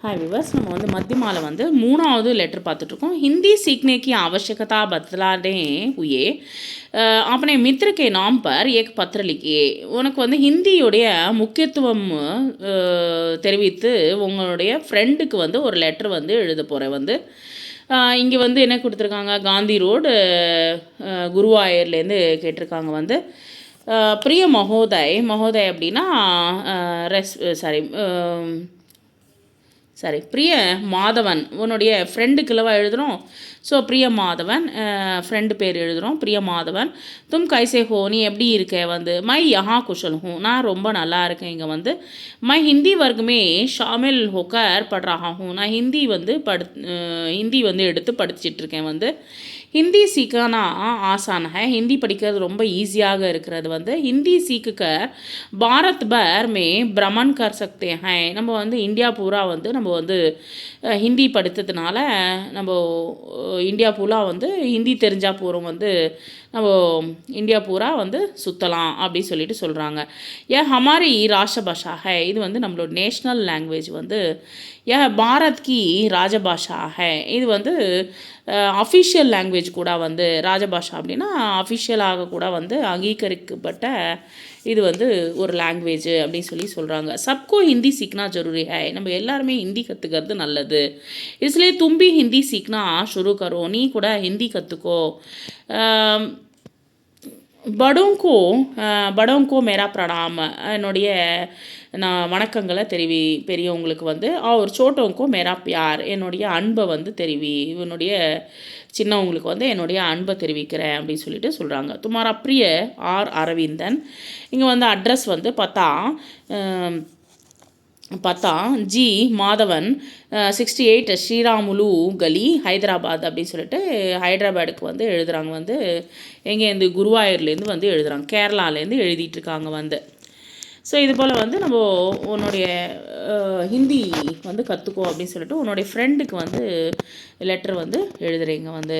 हाय weavers நம்ம வந்து மத்தியமால வந்து மூணாவது லெட்டர் பார்த்துட்டு இருக்கோம் हिंदी सीखने की आवश्यकता बतलाते हुए अपने मित्र के नाम पर एक पत्र लिखिए உனக்கு வந்து ஹிந்தியோடைய முக்கியத்துவம் தெரிவித்து உங்களுடைய ஃப்ரெண்டுக்கு வந்து ஒரு லெட்டர் வந்து எழுத போகிறேன் வந்து இங்கே வந்து என்ன கொடுத்துருக்காங்க காந்தி ரோடு குருவாயூர்லேருந்து கேட்டிருக்காங்க வந்து பிரிய மகோதய் அப்படின்னா சரி பிரிய மாதவன் உன்னுடைய ஃப்ரெண்டுக்குள்ளவா எழுதுகிறோம் ஸோ பிரிய மாதவன் ஃப்ரெண்டு பேர் எழுதுகிறோம் பிரிய மாதவன் தும் கைசே ஹோ நீ எப்படி இருக்க வந்து மை யஹா குஷல் ஹூ நான் ரொம்ப நல்லா இருக்கேன் இங்கே வந்து மை ஹிந்தி वर्ग में शामिल होकर पढ़ रहा हूँ நான் ஹிந்தி வந்து எடுத்து படிச்சிட்ருக்கேன் வந்து हिंदी सीखना आसान है हिंदी படிக்கிறது ரொம்ப ஈஸியாக இருக்கிறது வந்து हिंदी सीखकर भारत भर में भ्रमण कर सकते हैं நம்ம வந்து இந்தியா பூரா வந்து நம்ம வந்து ஹிந்தி படித்ததுனால நம்ம இந்தியா பூரா வந்து ஹிந்தி தெரிஞ்சால் போகிறோம் வந்து நம்ம இந்தியா பூரா வந்து சுற்றலாம் அப்படி சொல்லிட்டு சொல்கிறாங்க ஹமாரி ராஷ்டிரபாஷா ஹை இது வந்து நம்மளோட நேஷ்னல் லாங்குவேஜ் வந்து பாரத் கி ராஜபாஷா ஹை இது வந்து அஃபிஷியல் லாங்குவேஜ் கூட வந்து ராஜபாஷா அப்படின்னா அஃபிஷியலாக கூட வந்து அங்கீகரிக்கப்பட்ட இது வந்து ஒரு லாங்குவேஜ் அப்படின்னு சொல்கிறாங்க சப்கோ ஹிந்தி சீக்னா ஜரூரி ஹை நம்ம எல்லாருமே ஹிந்தி கற்றுக்கிறது நல்லது इसलिए तुम भी हिंदी सीखना शुरू करो நீ கூட ஹிந்தி கற்றுக்கோ படோங்கோ மேரா பிரணாம் என்னுடைய நான் வணக்கங்களை பெரியவங்களுக்கு வந்து ஒரு சோட்டோங்கோ மேரா பியார் என்னுடைய அன்பை வந்து இவனுடைய சின்னவங்களுக்கு வந்து என்னுடைய அன்பை தெரிவிக்கிறேன் அப்படின்னு சொல்லிட்டு சொல்கிறாங்க துமாரா பிரிய ஆர் அரவிந்தன் இங்கே வந்து அட்ரஸ் வந்து பார்த்தா ஜி மாதவன் 68 ஸ்ரீராமுலு கலி ஹைதராபாத் அப்படின்னு சொல்லிட்டு ஹைதராபாடுக்கு வந்து எழுதுகிறாங்க வந்து எங்கேருந்து குருவாயூர்லேருந்து வந்து எழுதுகிறாங்க கேரளாலேருந்து எழுதிட்டுருக்காங்க வந்து ஸோ இது போல் வந்து நம்ம உன்னுடைய ஹிந்தி வந்து கற்றுக்கோ அப்படின்னு சொல்லிட்டு உன்னுடைய ஃப்ரெண்டுக்கு வந்து லெட்டர் வந்து எழுதுகிறீங்க வந்து